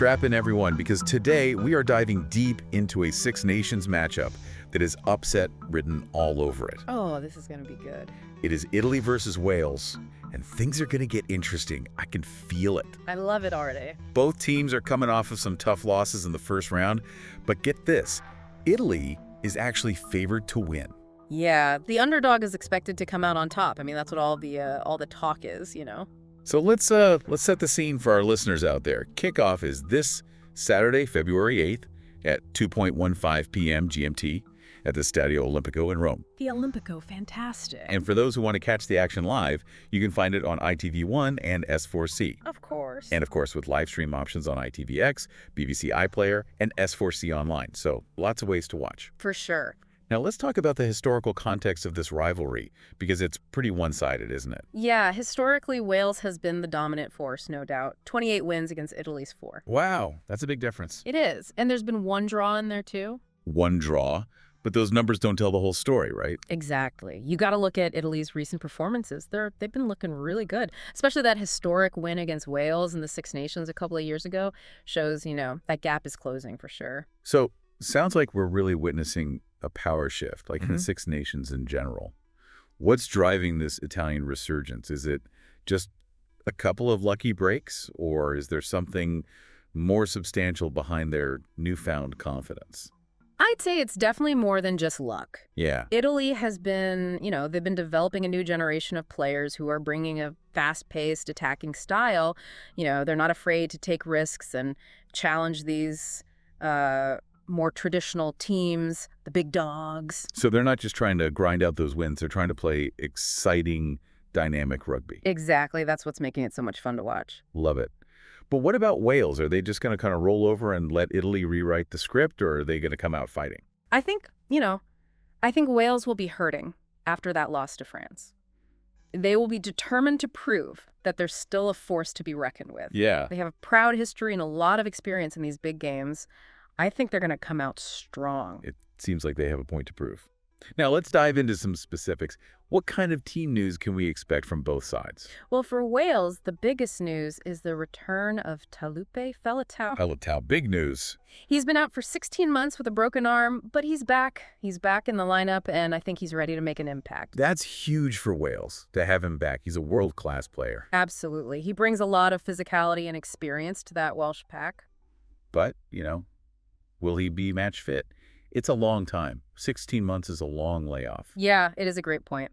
Strap in, everyone, because today we are diving deep into a Six Nations matchup that is upset written all over it. Oh, this is going to be good. It is Italy versus Wales, and things are going to get interesting. I can feel it. I love it already. Both teams are coming off of some tough losses in the first round, but get this, Italy is actually favored to win. Yeah, the underdog is expected to come out on top. I mean, that's what all the talk is, you know. So let's set the scene for our listeners out there. Kickoff is this Saturday, February 8th at 2:15 p.m. GMT at the Stadio Olimpico in Rome. The Olimpico, fantastic. And for those who want to catch the action live, you can find it on ITV1 and S4C. Of course. And of course, with live stream options on ITVX, BBC iPlayer, and S4C Online. So lots of ways to watch. For sure. Now let's talk about the historical context of this rivalry, because it's pretty one-sided, isn't it? Yeah, historically, Wales has been the dominant force, no doubt. 28 wins against Italy's 4. Wow, that's a big difference. It is. And there's been one draw in there, too. One draw, but those numbers don't tell the whole story, right? Exactly. You got to look at Italy's recent performances. They've been looking really good, especially that historic win against Wales in the Six Nations a couple of years ago shows, that gap is closing for sure. So sounds like we're really witnessing a power shift, like in the Six Nations in general. What's driving this Italian resurgence? Is it just a couple of lucky breaks, or is there something more substantial behind their newfound confidence? I'd say it's definitely more than just luck. Yeah. Italy has been, they've been developing a new generation of players who are bringing a fast-paced attacking style. They're not afraid to take risks and challenge these more traditional teams, the big dogs. So they're not just trying to grind out those wins. They're trying to play exciting, dynamic rugby. Exactly. That's what's making it so much fun to watch. Love it. But what about Wales? Are they just going to kind of roll over and let Italy rewrite the script, or are they going to come out fighting? I think Wales will be hurting after that loss to France. They will be determined to prove that they're still a force to be reckoned with. Yeah. They have a proud history and a lot of experience in these big games. I think they're going to come out strong. It seems like they have a point to prove. Now, let's dive into some specifics. What kind of team news can we expect from both sides? Well, for Wales, the biggest news is the return of Taulupe Faletau. Faletau, big news. He's been out for 16 months with a broken arm, but he's back. He's back in the lineup, and I think he's ready to make an impact. That's huge for Wales, to have him back. He's a world-class player. Absolutely. He brings a lot of physicality and experience to that Welsh pack. But, will he be match fit? It's a long time. 16 months is a long layoff. Yeah, it is a great point.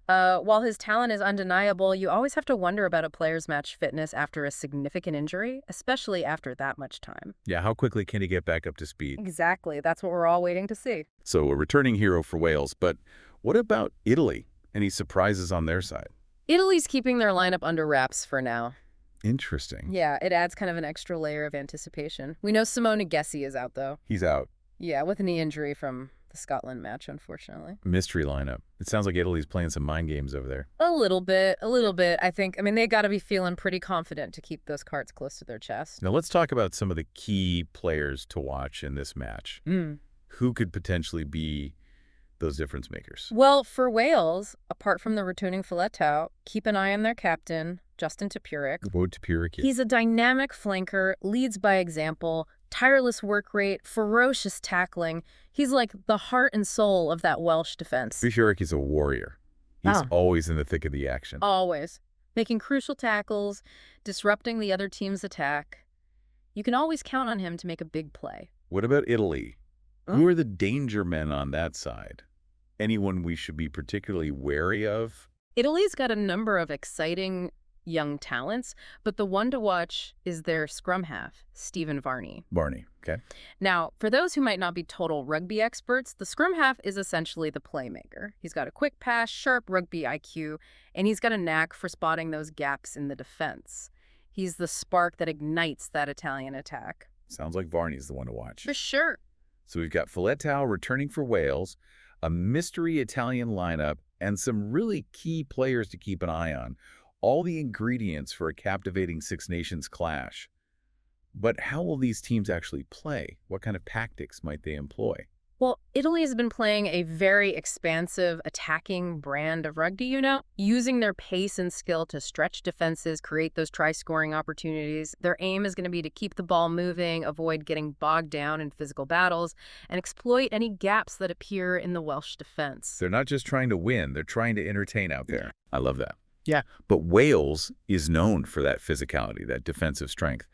While his talent is undeniable, you always have to wonder about a player's match fitness after a significant injury, especially after that much time. Yeah, how quickly can he get back up to speed? Exactly. That's what we're all waiting to see. So a returning hero for Wales, but what about Italy? Any surprises on their side? Italy's keeping their lineup under wraps for now. Interesting. Yeah, it adds kind of an extra layer of anticipation. We know Simone Gessi is out, though. He's out. Yeah, with a knee injury from the Scotland match, unfortunately. Mystery lineup. It sounds like Italy's playing some mind games over there. A little bit. I mean, they got to be feeling pretty confident to keep those cards close to their chest. Now let's talk about some of the key players to watch in this match. Who could potentially be those difference makers? Well, for Wales, apart from the returning Faletau, keep an eye on their captain, Justin Topuric. Topuric. He's a dynamic flanker, leads by example, tireless work rate, ferocious tackling. He's like the heart and soul of that Welsh defense. Topuric is a warrior. He's always in the thick of the action. Always. Making crucial tackles, disrupting the other team's attack. You can always count on him to make a big play. What about Italy? Who are the danger men on that side? Anyone we should be particularly wary of? Italy's got a number of exciting young talents, but the one to watch is their scrum half, Stephen Varney. Varney, okay. Now, for those who might not be total rugby experts, the scrum half is essentially the playmaker. He's got a quick pass, sharp rugby IQ, and he's got a knack for spotting those gaps in the defense. He's the spark that ignites that Italian attack. Sounds like Varney's the one to watch. For sure. So we've got Faletau returning for Wales, a mystery Italian lineup, and some really key players to keep an eye on. All the ingredients for a captivating Six Nations clash. But how will these teams actually play? What kind of tactics might they employ? Well, Italy has been playing a very expansive, attacking brand of rugby, using their pace and skill to stretch defenses, create those try-scoring opportunities. Their aim is going to be to keep the ball moving, avoid getting bogged down in physical battles, and exploit any gaps that appear in the Welsh defense. They're not just trying to win, they're trying to entertain out there. I love that. Yeah. But Wales is known for that physicality, that defensive strength.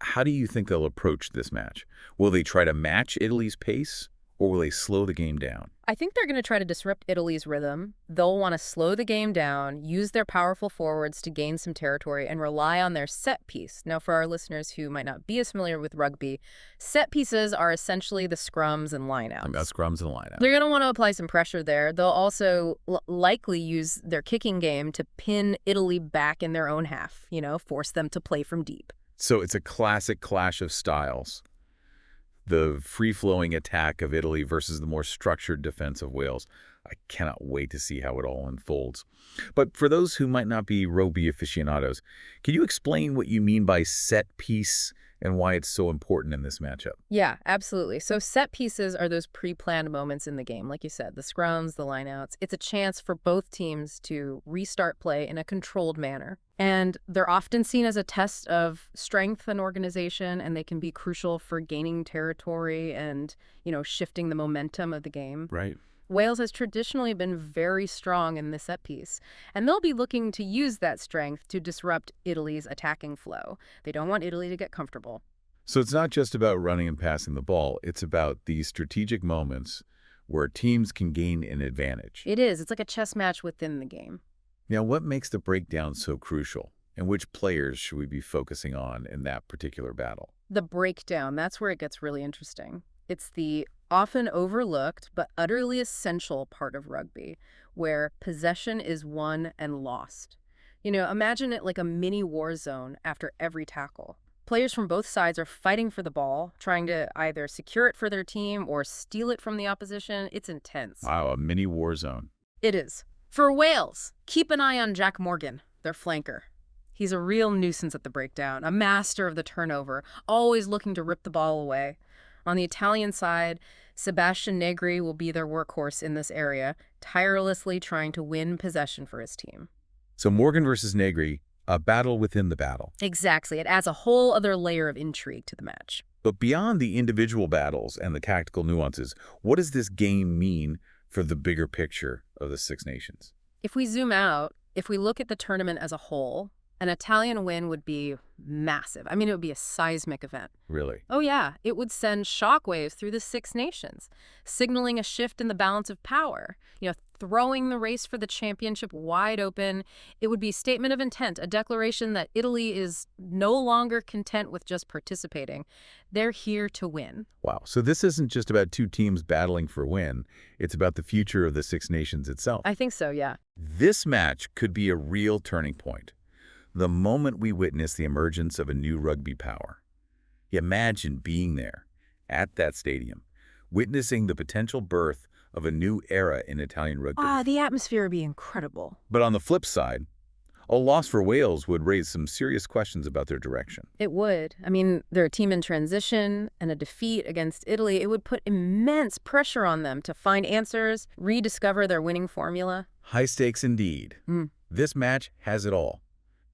How do you think they'll approach this match? Will they try to match Italy's pace, or will they slow the game down? I think they're going to try to disrupt Italy's rhythm. They'll want to slow the game down, use their powerful forwards to gain some territory, and rely on their set piece. Now, for our listeners who might not be as familiar with rugby, set pieces are essentially the scrums and lineouts. About scrums and lineouts. They're going to want to apply some pressure there. They'll also likely use their kicking game to pin Italy back in their own half, force them to play from deep. So it's a classic clash of styles. The free-flowing attack of Italy versus the more structured defense of Wales. I cannot wait to see how it all unfolds. But for those who might not be rugby aficionados, can you explain what you mean by set piece and why it's so important in this matchup? Yeah, absolutely. So set pieces are those pre-planned moments in the game. Like you said, the scrums, the lineouts. It's a chance for both teams to restart play in a controlled manner. And they're often seen as a test of strength and organization, and they can be crucial for gaining territory and, shifting the momentum of the game. Right. Wales has traditionally been very strong in this set piece, and they'll be looking to use that strength to disrupt Italy's attacking flow. They don't want Italy to get comfortable. So it's not just about running and passing the ball. It's about these strategic moments where teams can gain an advantage. It is. It's like a chess match within the game. Now, what makes the breakdown so crucial, and which players should we be focusing on in that particular battle? The breakdown, that's where it gets really interesting. It's the often overlooked but utterly essential part of rugby, where possession is won and lost. Imagine it like a mini war zone after every tackle. Players from both sides are fighting for the ball, trying to either secure it for their team or steal it from the opposition. It's intense. Wow, a mini war zone. It is. For Wales, keep an eye on Jack Morgan, their flanker. He's a real nuisance at the breakdown, a master of the turnover, always looking to rip the ball away. On the Italian side, Sebastian Negri will be their workhorse in this area, tirelessly trying to win possession for his team. So Morgan versus Negri, a battle within the battle. Exactly. It adds a whole other layer of intrigue to the match. But beyond the individual battles and the tactical nuances, what does this game mean for the bigger picture of the Six Nations? If we zoom out, if we look at the tournament as a whole, an Italian win would be massive. It would be a seismic event. Really? Oh, yeah. It would send shockwaves through the Six Nations, signaling a shift in the balance of power, throwing the race for the championship wide open. It would be a statement of intent, a declaration that Italy is no longer content with just participating. They're here to win. Wow. So this isn't just about two teams battling for a win. It's about the future of the Six Nations itself. I think so, yeah. This match could be a real turning point. The moment we witness the emergence of a new rugby power. Imagine being there, at that stadium, witnessing the potential birth of a new era in Italian rugby. The atmosphere would be incredible. But on the flip side, a loss for Wales would raise some serious questions about their direction. It would. They're a team in transition, and a defeat against Italy, it would put immense pressure on them to find answers, rediscover their winning formula. High stakes indeed. This match has it all.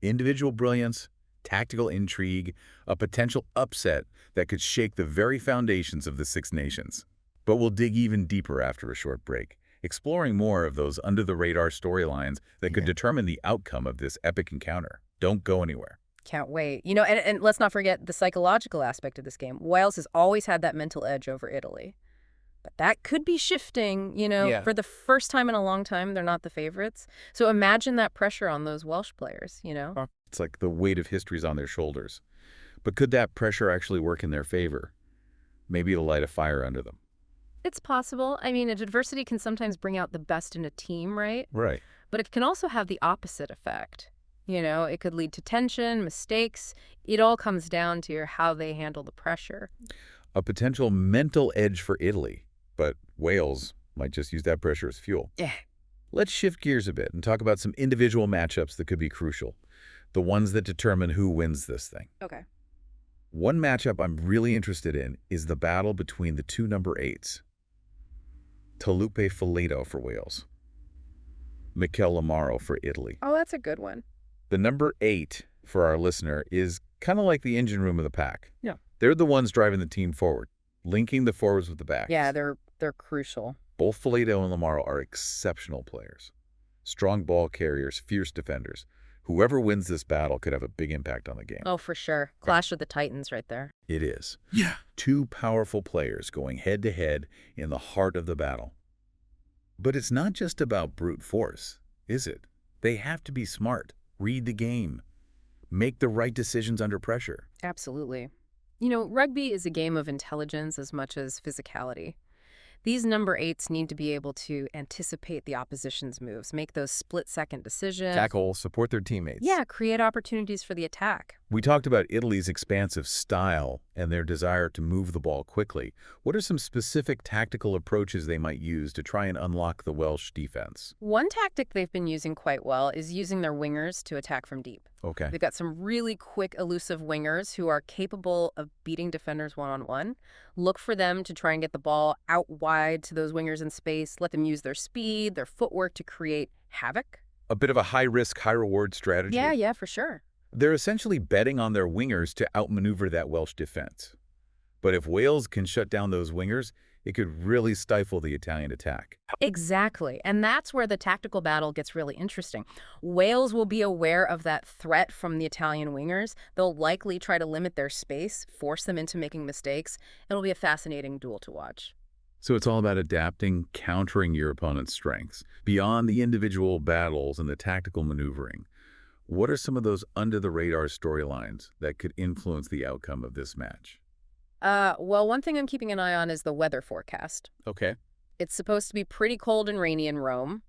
Individual brilliance, tactical intrigue, a potential upset that could shake the very foundations of the Six Nations. But we'll dig even deeper after a short break, exploring more of those under-the-radar storylines that could determine the outcome of this epic encounter. Don't go anywhere. Can't wait. And let's not forget the psychological aspect of this game. Wales has always had that mental edge over Italy. But that could be shifting, For the first time in a long time, they're not the favorites. So imagine that pressure on those Welsh players, It's like the weight of history's on their shoulders. But could that pressure actually work in their favor? Maybe it'll light a fire under them. It's possible. Adversity can sometimes bring out the best in a team, right? Right. But it can also have the opposite effect. It could lead to tension, mistakes. It all comes down to how they handle the pressure. A potential mental edge for Italy. But Wales might just use that pressure as fuel. Yeah. Let's shift gears a bit and talk about some individual matchups that could be crucial. The ones that determine who wins this thing. Okay. One matchup I'm really interested in is the battle between the two number 8s, Talupe Fileto for Wales. Mikel Amaro for Italy. Oh, that's a good one. The number 8 for our listener is kind of like the engine room of the pack. Yeah. They're the ones driving the team forward, linking the forwards with the backs. Yeah, they're crucial. Both Fileto and Lamaro are exceptional players. Strong ball carriers, fierce defenders. Whoever wins this battle could have a big impact on the game. Oh, for sure. Clash of the Titans right there. It is. Yeah. 2 powerful players going head-to-head in the heart of the battle. But it's not just about brute force, is it? They have to be smart, read the game, make the right decisions under pressure. Absolutely. You know, rugby is a game of intelligence as much as physicality. These number 8s need to be able to anticipate the opposition's moves, make those split-second decisions. Tackle, support their teammates. Yeah, create opportunities for the attack. We talked about Italy's expansive style and their desire to move the ball quickly. What are some specific tactical approaches they might use to try and unlock the Welsh defense? One tactic they've been using quite well is using their wingers to attack from deep. Okay. They've got some really quick, elusive wingers who are capable of beating defenders one-on-one. Look for them to try and get the ball out wide to those wingers in space. Let them use their speed, their footwork to create havoc. A bit of a high-risk, high-reward strategy. Yeah, for sure. They're essentially betting on their wingers to outmaneuver that Welsh defense. But if Wales can shut down those wingers, it could really stifle the Italian attack. Exactly. And that's where the tactical battle gets really interesting. Wales will be aware of that threat from the Italian wingers. They'll likely try to limit their space, force them into making mistakes. It'll be a fascinating duel to watch. So it's all about adapting, countering your opponent's strengths. Beyond the individual battles and the tactical maneuvering, what are some of those under-the-radar storylines that could influence the outcome of this match? Well, one thing I'm keeping an eye on is the weather forecast. Okay. It's supposed to be pretty cold and rainy in Rome.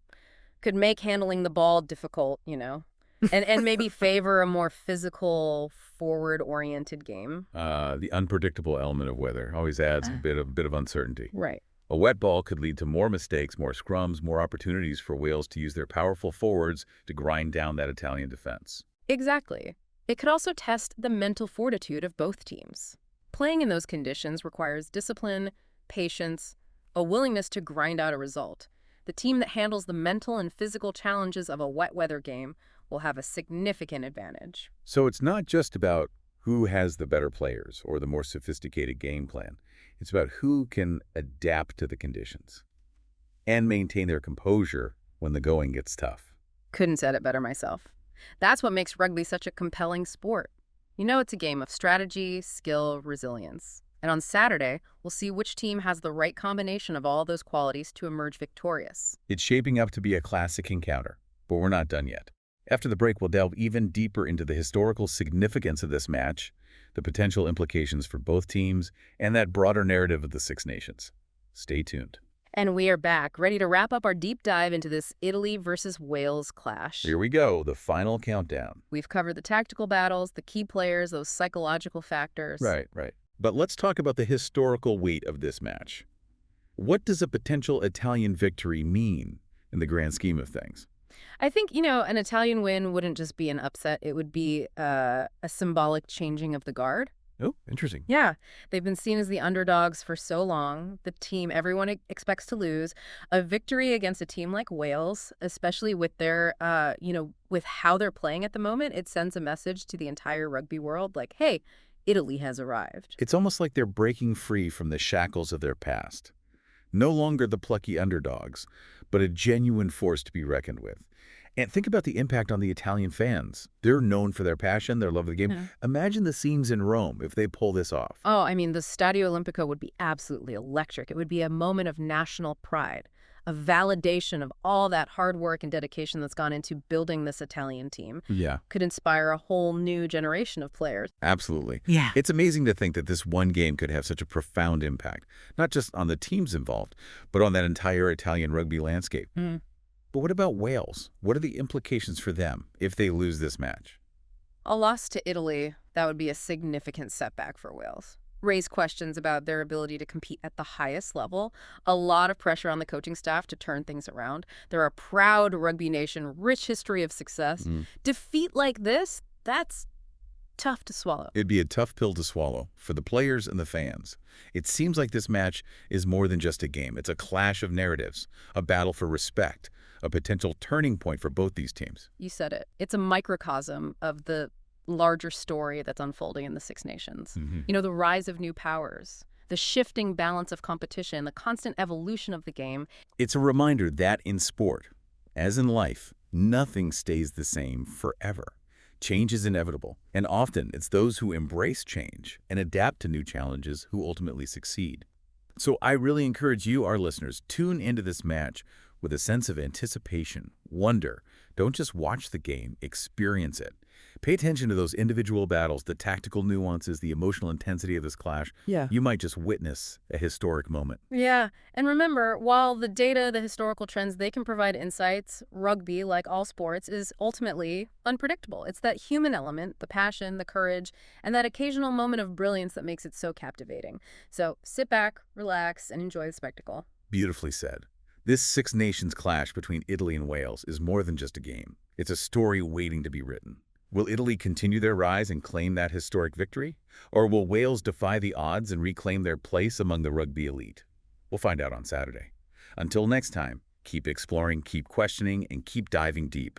Could make handling the ball difficult, you know, and maybe favor a more physical, forward-oriented game. The unpredictable element of weather always adds a bit of uncertainty. Right. A wet ball could lead to more mistakes, more scrums, more opportunities for Wales to use their powerful forwards to grind down that Italian defense. Exactly. It could also test the mental fortitude of both teams. Playing in those conditions requires discipline, patience, a willingness to grind out a result. The team that handles the mental and physical challenges of a wet weather game will have a significant advantage. So it's not just about who has the better players or the more sophisticated game plan. It's about who can adapt to the conditions and maintain their composure when the going gets tough. Couldn't said it better myself. That's what makes rugby such a compelling sport. You know, it's a game of strategy, skill, resilience. And on Saturday, we'll see which team has the right combination of all those qualities to emerge victorious. It's shaping up to be a classic encounter, but we're not done yet. After the break, we'll delve even deeper into the historical significance of this match, the potential implications for both teams, and that broader narrative of the Six Nations. Stay tuned. And we are back, ready to wrap up our deep dive into this Italy versus Wales clash. Here we go, the final countdown. We've covered the tactical battles, the key players, those psychological factors. Right. But let's talk about the historical weight of this match. What does a potential Italian victory mean in the grand scheme of things? I think, you know, an Italian win wouldn't just be an upset. It would be a symbolic changing of the guard. Oh, interesting. Yeah. They've been seen as the underdogs for so long, the team everyone expects to lose. A victory against a team like Wales, especially with their, with how they're playing at the moment, it sends a message to the entire rugby world like, hey, Italy has arrived. It's almost like they're breaking free from the shackles of their past. No longer the plucky underdogs, but a genuine force to be reckoned with. And think about the impact on the Italian fans. They're known for their passion, their love of the game. Yeah. Imagine the scenes in Rome if they pull this off. Oh, I mean, the Stadio Olimpico would be absolutely electric. It would be a moment of national pride, a validation of all that hard work and dedication that's gone into building this Italian team. Yeah. Could inspire a whole new generation of players. Absolutely. Yeah. It's amazing to think that this one game could have such a profound impact, not just on the teams involved, but on that entire Italian rugby landscape. Mm. But what about Wales? What are the implications for them if they lose this match? A loss to Italy, that would be a significant setback for Wales. Raise questions about their ability to compete at the highest level. A lot of pressure on the coaching staff to turn things around. They're a proud rugby nation, rich history of success. Defeat like this, that's tough to swallow. It'd be a tough pill to swallow for the players and the fans. It seems like this match is more than just a game. It's a clash of narratives, a battle for respect, a potential turning point for both these teams. You said it. It's a microcosm of the larger story that's unfolding in the Six Nations. You know, the rise of new powers, the shifting balance of competition, the constant evolution of the game. It's a reminder that in sport, as in life, nothing stays the same forever. Change is inevitable, and often it's those who embrace change and adapt to new challenges who ultimately succeed. So I really encourage you, our listeners, tune into this match with a sense of anticipation, wonder. Don't just watch the game, experience it. Pay attention to those individual battles, the tactical nuances, the emotional intensity of this clash. Yeah. You might just witness a historic moment. Yeah, and remember, while the data, the historical trends, they can provide insights, rugby, like all sports, is ultimately unpredictable. It's that human element, the passion, the courage, and that occasional moment of brilliance that makes it so captivating. So sit back, relax, and enjoy the spectacle. Beautifully said. This Six Nations clash between Italy and Wales is more than just a game. It's a story waiting to be written. Will Italy continue their rise and claim that historic victory? Or will Wales defy the odds and reclaim their place among the rugby elite? We'll find out on Saturday. Until next time, keep exploring, keep questioning, and keep diving deep.